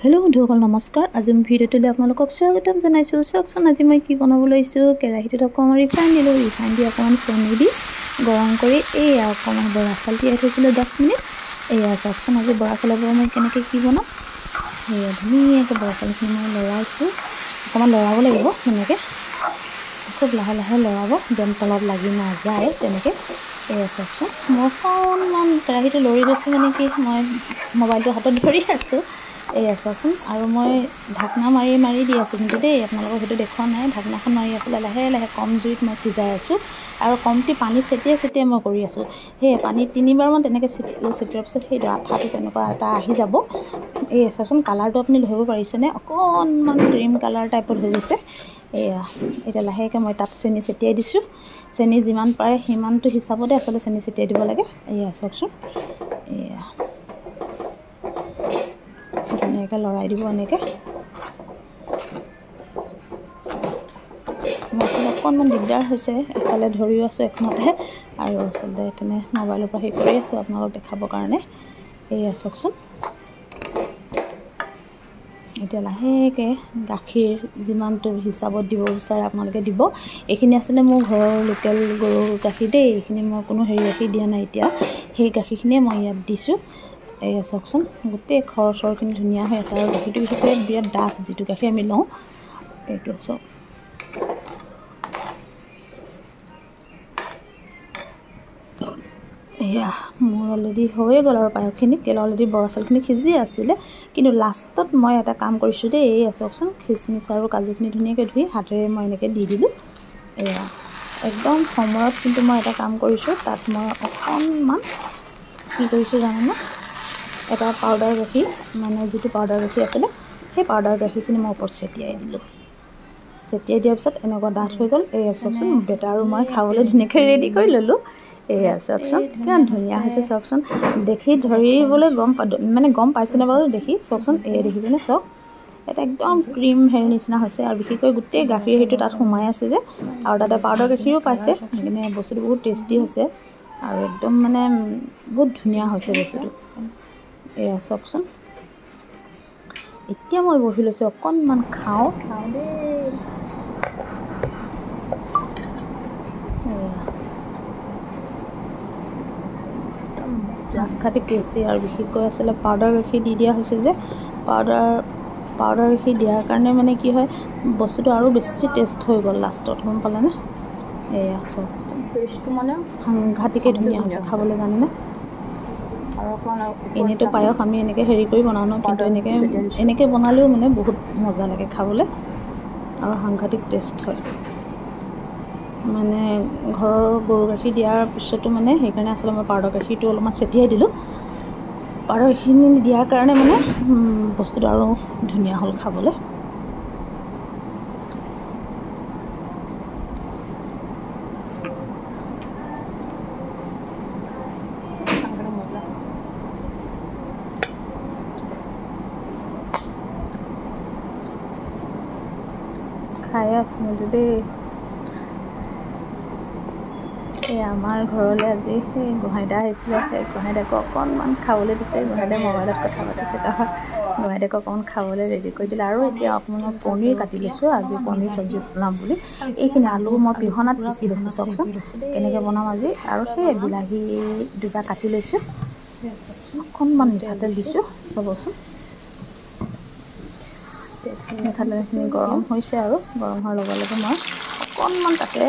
Hello बंधुসকল नमस्कार। आज मैं भिडिओ आपलोक स्वागतम जानाइছো। चकसन आज मैं कि बनाब लैसो केराहीत अकमान रिफाइन दिलो। रिफाइन दी अकमान चेनी दी गरम करी एया अकमान बड़ा चाउल তিয়াই थैसिलो 10 मिनिट। एया चकसन आज बड़ा चाउলৰ পৰা মই কেনেকৈ কি বনাম এয়া ধুনীয়াকৈ বৰা চাউলখিনি মই লৰাইছো। অকমান লৰাব লাগিব এনেকৈ খুব লাহে লাহে লৰাব যেন তলত লাগি নাযায় তেনেকৈ। এয়া চকচোন মই অকণমান কেৰাহীটো লৰি গৈছো মানে কি মই মোবাইলটো হাতত ধৰি আছো। এয়া চকচোন আৰু মই ঢাকনা মাৰি মাৰি দি আছো কিন্তু দেই আপোনালোকক সেইটো দেখুৱা নাই। ঢাকনাখন মাৰি আছিলে লাহে লাহে কম জুইত মই সিজাই আছো আৰু কমটি পানী ছেটিয়াই ছেটিয়াই মই কৰি আছো। সেই পানী 3বাৰ মান তেনেকৈ ছেটিওৱাৰ পিছত সেই আঠাটো তেনেকুৱা এটা আহি যাব। এই চকচোন কালাৰটো আপুনি ধৰিব পাৰিছেনে? অকণমান ক্ৰীম কালাৰ টাইপত হৈ গৈছে। এয়া এতিয়া লাহেকৈ মই তাত চেনি ছেটিয়াই দিছোঁ। চেনি যিমান পাৰে সিমানটো হিচাপতে আচলতে চেনি ছেটিয়াই দিব লাগে। এয়া চকচোন এয়া ধুনীয়াকৈ লৰাই দিব এনেকৈ। মছলা অকণমান দিগদাৰ হৈছে, এফালে ধৰিও আছোঁ এখনতে আৰু আচলতে এইপিনে মোবাইলৰ পৰা হেৰি কৰি আছোঁ আপোনালোকক দেখাবৰ কাৰণে। এয়া চকচোন এতিয়া লাহেকৈ গাখীৰ যিমানটো হিচাপত দিব বিচাৰে আপোনালোকে দিব। এইখিনি আচলতে মোৰ ঘৰৰ লোকেল গৰুৰ গাখীৰ দেই। এইখিনি মই কোনো হেৰি গাখীৰ দিয়া নাই। এতিয়া সেই গাখীৰখিনিয়ে মই ইয়াত দিছোঁ। এয়া চকচোন গোটেই খৰচৰখিনি ধুনীয়া হৈ আছে আৰু গাখীৰটো বিশেষকৈ বিৰাট ডাঠ যিটো গাখীৰ আমি লওঁ এইটো চব। এয়া মোৰ অলৰেডি হৈয়ে গ'ল আৰু পায়সখিনি কেলৈ অলৰেডি বৰা চাউলখিনি সিজি আছিলে। কিন্তু লাষ্টত মই এটা কাম কৰিছোঁ দেই। এয়া চকচোন খিচমিচ আৰু কাজুখিনি ধুনীয়াকৈ ধুই হাতেৰে মই এনেকৈ দি দিলোঁ। এয়া একদম সময়ত কিন্তু মই এটা কাম কৰিছোঁ, তাত মই অকণমান কি কৰিছোঁ জানেনে? এটা পাউডাৰ গাখীৰ মানে যিটো পাউডাৰ গাখীৰ আছিলে সেই পাউডাৰ গাখীৰখিনি মই ওপৰত ছেটিয়াই দিলোঁ। ছেটিয়াই দিয়াৰ পিছত এনেকুৱা ডাঠ হৈ গ'ল। এয়া চকচোন বেটাৰো মই খাবলৈ ধুনীয়াকৈ ৰেডি কৰি ল'লোঁ। এয়া চকচোন কিমান ধুনীয়া হৈছে চকচোন। দেখি ধৰিবলৈ গম পাইছেনে বাৰু দেখি চকচোন। এয়া দেখিছেনে চক এটা একদম ক্ৰীম হেৰি নিচিনা হৈছে আৰু বিশেষকৈ গোটেই গাখীৰ সেইটো তাত সোমাই আছে যে আৰু তাতে পাউডাৰ গাখীৰো পাইছে। সেইকাৰণে বস্তুটো বহুত টেষ্টি হৈছে আৰু একদম মানে বহুত ধুনীয়া হৈছে বস্তুটো। এয়া চকচোন এতিয়া মই বহি লৈছোঁ অকণমান খাওঁ দেই। সাংঘাতিক টেষ্টি আৰু বিশেষকৈ আচলতে পাউডাৰ গাখীৰ দি দিয়া হৈছে যে পাউডাৰ গাখীৰ দিয়াৰ কাৰণে মানে কি হয় বস্তুটো আৰু বেছি টেষ্ট হৈ গ'ল লাষ্টত গম পালেনে? এয়া চব টেষ্টটো মানে সাংঘাতিকে ধুনীয়া হৈছে খাবলৈ জানেনে? এনেইতো পায়স আমি এনেকৈ হেৰি কৰি বনাওঁ ন, কিন্তু এনেকৈ বনালেও মানে বহুত মজা লাগে খাবলৈ আৰু সাংঘাতিক টেষ্ট হয়। মানে ঘৰৰ গৰু গাখীৰ দিয়াৰ পিছতো মানে সেইকাৰণে আচলতে মই পাউডাৰ গাখীৰটো অলপমান ছেটিয়াই দিলোঁ। পাউডাৰ গাখীৰখিনি দিয়াৰ কাৰণে মানে বস্তুটো আৰু ধুনীয়া হ'ল খাবলৈ। খাই আছোঁ কিন্তু দেই। এই আমাৰ ঘৰলৈ আজি সেই গোহাঁইদা আহিছিলে। সেই গোহাঁইদাকো অকণমান খাবলৈ দিছে। গোহাঁইদাই মোবাইলত কথা পাতিছে, তাৰপৰা গোহাঁইদাকো অকণমান খাবলৈ ৰেডি কৰি দিলে। আৰু এতিয়া অকণমান পনীৰ কাটি লৈছোঁ আজি পনীৰ চব্জি বনাম বুলি। এইখিনি আলু মই পিহনাত পিচি লৈছোঁ চকচোন কেনেকৈ বনাম আজি। আৰু সেই বিলাহী 2টা কাটি লৈছোঁ, অকণমান মিঠাতেল দিছোঁ চাবচোন। মিঠাতেলখিনি গৰম হৈছে আৰু গৰম হোৱাৰ লগে লগে মই অকণমান তাতে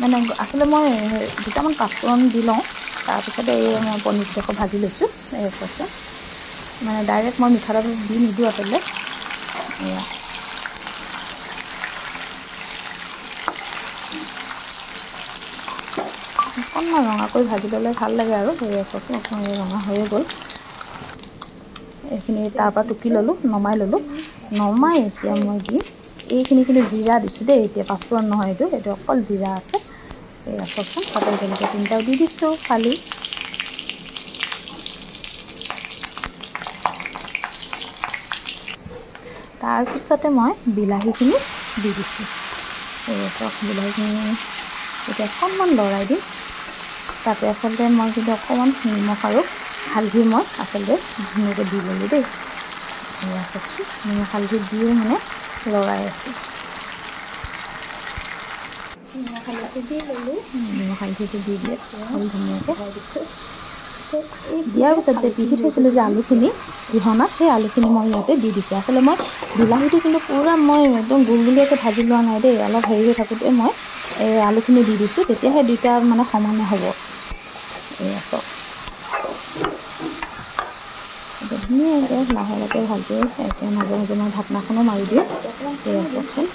মানে আচলতে মই 2টামান পাঁচফোৰণ দি লওঁ। তাৰপিছতে এই মই পনীৰটো ভাজি লৈছোঁ। এই চকচোন মানে ডাইৰেক্ট মই মিঠাতেল দি নিদিওঁ আচলতে। এয়া অকণমান ৰঙাকৈ ভাজি ল'লে ভাল লাগে আৰু সেয়া চকচোন অকণমান ৰঙা হৈয়ে গ'ল। এইখিনি তাৰপৰা টুকি ল'লোঁ, নমাই ল'লোঁ। নমাই এতিয়া মই দিম এইখিনি কিন্তু জিৰা দিছোঁ দেই। এতিয়া পাঁচফোৰণ নহয়, এইটো অকল জিৰা আছে। এয়া চকচোন পাতল জলকীয়া 3টাও দি দিছোঁ ফালি। তাৰপিছতে মই বিলাহীখিনি দি দিছোঁ। এয়া চক বিলাহীখিনি এতিয়া অকণমান লৰাই দিম। তাতে আচলতে মই কিন্তু অকণমান নিমখ আৰু হালধি মই আচলতে ধুনীয়াকৈ দি ল'লোঁ দেই। এয়া চাওকচোন নিমখ হালধি দিয়ে মানে লগাই আছোঁ। নিমখ হালধিটো দি ল'লোঁ, নিমখ হালধিটো দি দিয়ে হ'ল ধুনীয়াকৈ দিয়াৰ পিছত যে পিহি থৈছিলোঁ যে আলুখিনি পিহনাত, সেই আলুখিনি মই ইয়াতে দি দিছোঁ। আচলতে মই বিলাহীটো কিন্তু পূৰা মই একদম গুলগুলীয়াকৈ ভাজি লোৱা নাই দেই, অলপ হেৰি হৈ থাকোঁতে মই আলুখিনি দি দিছোঁ, তেতিয়াহে দুইটা মানে সমানে হ'ব। এয়া চাওক ধুনীয়াকৈ লাহে লাহে ভাজি একে মাজে মাজে মই ঢাকনাখনো মাৰি দিওঁ। এয়া চাওকচোন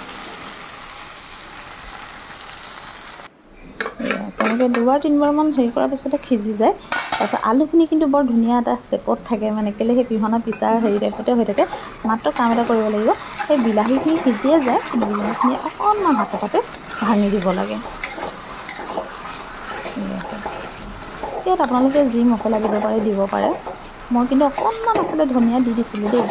তেনেকৈ 2-3বাৰমান হেৰি কৰাৰ পিছতে সিজি যায়। তাৰপিছত আলুখিনি কিন্তু বৰ ধুনীয়া এটা চেপত থাকে, মানে কেলৈ সেই পিহনা পিছাৰ হেৰি টাইপতে হৈ থাকে। মাত্ৰ কাম এটা কৰিব লাগিব, সেই বিলাহীখিনি সিজিয়ে যায়, কিন্তু বিলাহীখিনি অকণমান হাতে ভাঙি দিব লাগে। ইয়াত আপোনালোকে যি মছলা দিব পাৰে দিব পাৰে, মই কিন্তু অকণমান আচলতে ধনিয়া দি দিছিলোঁ দেই,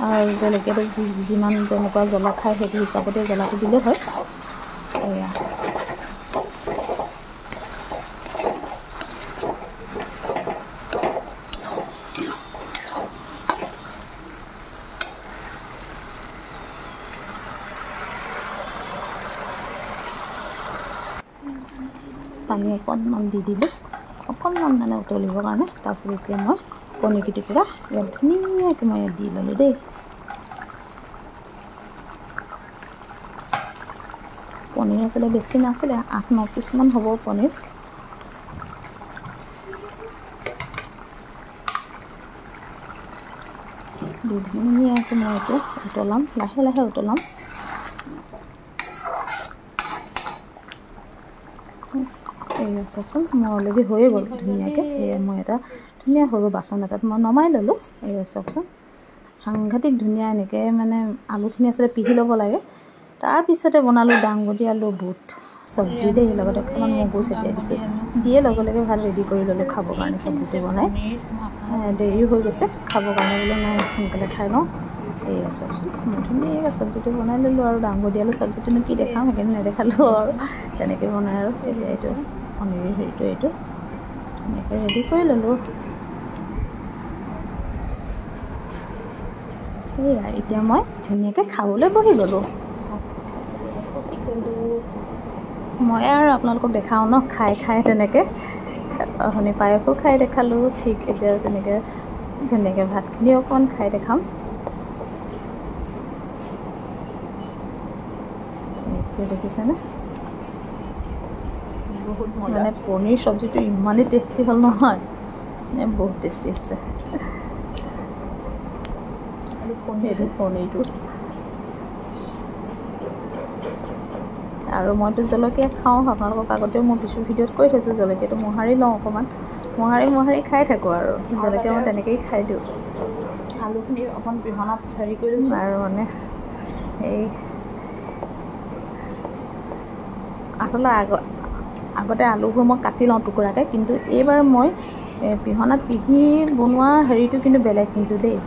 আৰু জলকীয়াটো যিমান যেনেকুৱা জ্বলা খায় সেইটো হিচাপতে জ্বলাটো দিলেই হয়। এয়া পানী অকণমান দি দিলোঁ, অকণমান মানে উতলিবৰ কাৰণে। তাৰপিছত এতিয়া মই কণী টুকুৰা ইয়াত ধুনীয়াকৈ মই ইয়াত দি ল'লোঁ দেই। পনীৰ আচলতে বেছি নাছিলে, 8-9 পিচমান হ'ব পনীৰ। দি ধুনীয়াকৈ মই এতিয়া উতলাম, লাহে লাহে উতলাম। এয়া চাওকচোন মই অলৰেডি হৈয়ে গ'ল ধুনীয়াকৈ। এয়া মই এটা ধুনীয়া সৰু বাচন এটাত মই নমাই ল'লোঁ। এয়া চাওকচোন সাংঘাতিক ধুনীয়া এনেকৈ মানে আলুখিনি আচলতে পিহি ল'ব লাগে। তাৰপিছতে বনালোঁ দাংবডি আলু বুট চব্জি দেই, লগতে অকণমান মগু ছটিয়াই দিছোঁ, দিয়ে লগে লগে ভাত ৰেডি কৰি ল'লোঁ খাবৰ কাৰণে। চব্জিটো বনাই দেৰিও হৈ গৈছে খাবৰ কাৰণে, বোলো নাই সোনকালে খাই লওঁ। এয়া চাওকচোন মই ধুনীয়াকৈ চব্জিটো বনাই ল'লোঁ, আৰু দাংবডি আলু চব্জিটোনো কি দেখাম, সেইকাৰণে নেদেখালোঁ আৰু তেনেকৈ বনাই। আৰু এতিয়া এইটো পনীৰ হেৰিটো এইটো ধুনীয়াকৈ ৰেডি কৰি ল'লোঁ। সেয়া এতিয়া মই ধুনীয়াকৈ খাবলৈ বহি গ'লোঁ। মই আৰু আপোনালোকক দেখাওঁ ন খাই তেনেকৈ, অথনি পায়সো খাই দেখালোঁ, ঠিক এতিয়া তেনেকৈ ধুনীয়াকৈ ভাতখিনি অকণমান খাই দেখাম। এইটো দেখিছেনে, মানে পনীৰ চব্জিটো ইমানেই টেষ্টি হ'ল নহয়, বহুত টেষ্টি হৈছে। সেইটো পনীৰটো, আৰু মইতো জলকীয়া খাওঁ, আপোনালোকক আগতেও মই কিছু ভিডিঅ'ত কৈ থৈছোঁ, জলকীয়াটো মোহাৰি লওঁ অকণমান, মোহাৰি খাই থাকোঁ, আৰু জলকীয়া মই তেনেকৈয়ে খাই দিওঁ। আলুখিনি অকণ পিহনাত হেৰি কৰি লৈছোঁ, আৰু মানে এই আচলতে আগতে আলুবোৰ মই কাটি লওঁ টুকুৰাকৈ, কিন্তু এইবাৰ মই পিহনাত পিহি বনোৱা হেৰিটো কিন্তু বেলেগ কিন্তু দেই।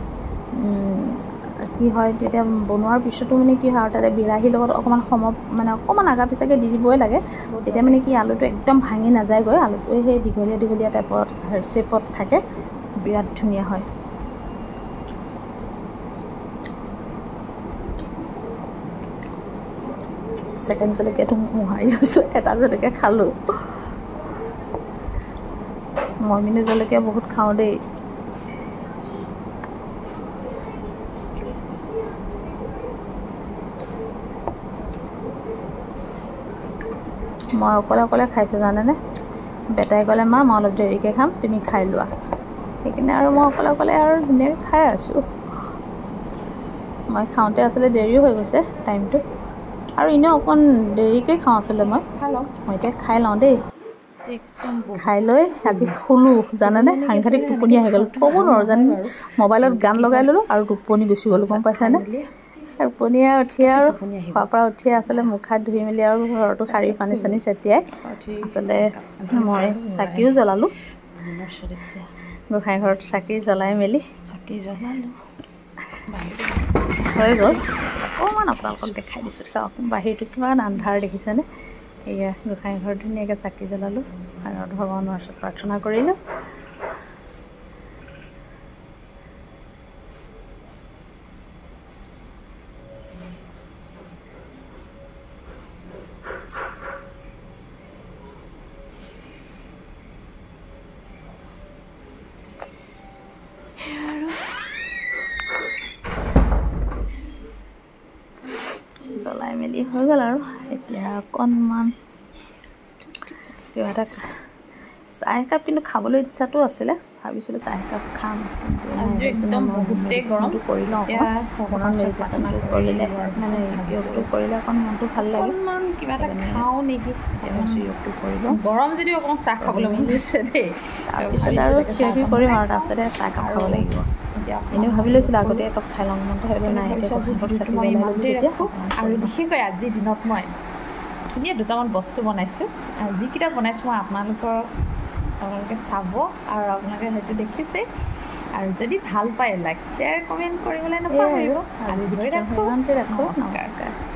কি হয় তেতিয়া বনোৱাৰ পিছতো মানে কি হয়, আৰু তাতে বিলাহীৰ লগত অকণমান মানে অকণমান আগা পিছাকৈ দি দিবই লাগে, তেতিয়া মানে কি আলুটো একদম ভাঙি নাযায়গৈ, আলুটোৱে সেই দীঘলীয়া টাইপত শ্বেপত থাকে, বিৰাট ধুনীয়া হয়। ছেকেণ্ড জলকীয়াটো মোহাৰি লৈছোঁ, এটা জলকীয়া খালোঁ। মই কিন্তু জলকীয়া বহুত খাওঁ দেই। মই অকলে খাইছোঁ জানেনে, বেটাই ক'লে মা মই অলপ দেৰিকৈ খাম, তুমি খাই লোৱা, সেইকাৰণে আৰু মই অকলে আৰু ধুনীয়াকৈ খাই আছোঁ। মই খাওঁতে আচলতে দেৰিও হৈ গৈছে টাইমটো, আৰু এনেও অকণ দেৰিকৈ খাওঁ আচলতে। মই এতিয়া খাই লওঁ দেই, খাই লৈ আজি শুলোঁ জানেনে, সাংঘাতিক টোপনি আহি গ'ল, ক'ব নোৱাৰোঁ জানে, মোবাইলত গান লগাই ল'লোঁ আৰু টোপনি গুচি গ'লোঁ, গম পাইছেনে। টোপনিয়ে উঠিয়ে আৰু খোৱাৰ পৰা উঠিয়ে আচলতে মুখ হাত ধুই মেলি আৰু ঘৰটো সাৰি পানী চানী ছটিয়াই আচলতে মই চাকিও জ্বলালোঁ, গোঁসাই ঘৰত চাকি জ্বলাই মেলি হৈ গ'ল। অকণমান আপোনালোকক দেখাই দিছোঁ, চাওক বাহিৰটো কিমান আন্ধাৰ দেখিছেনে। এয়া গোঁসাই ঘৰত ধুনীয়াকৈ চাকি জ্বলালোঁ, আৰু ভগৱানৰ ওচৰত প্ৰাৰ্থনা কৰিলোঁ। চাই মেলি হৈ গ'ল আৰু এতিয়া অকণমান কিবা এটা চাহ একাপ কিন্তু খাবলৈ ইচ্ছাটো আছিলে ভাবিছিলোঁ চাহ একাপ খাম কিন্তু মেডিটেশ্যনটো কৰি লওঁ অকণমান মেডিটেশ্যনটো কৰিলে মানে য়োগটো কৰিলে অকণ মনটো ভাল লাগে অকণমান কিবা এটা খাওঁ নেকি য়োগটো কৰি লওঁ গৰম যদিও অকণমান চাহ খাবলৈ মন গৈছে দেই তাৰপিছত আৰু কিবা কিবি কৰিম আৰু তাৰপিছতে চাহ একাপ খাব লাগিব এনেই ভাবি লৈছিলোঁ আগতে একাপ খাই লওঁ মনটো ভাবিলোঁ নাই মই ইমানতেই ৰাখোঁ আৰু বিশেষকৈ আজিৰ দিনত মই ধুনীয়া দুটামান বস্তু বনাইছোঁ যিকেইটা বনাইছোঁ মই আপোনালোকে চাব আৰু আপোনালোকে হয়তো দেখিছে আৰু যদি ভাল পায় লাইক শ্বেয়াৰ কমেণ্ট কৰিবলৈ নাপাহৰিব আজি ৰাখোঁ নমস্কাৰ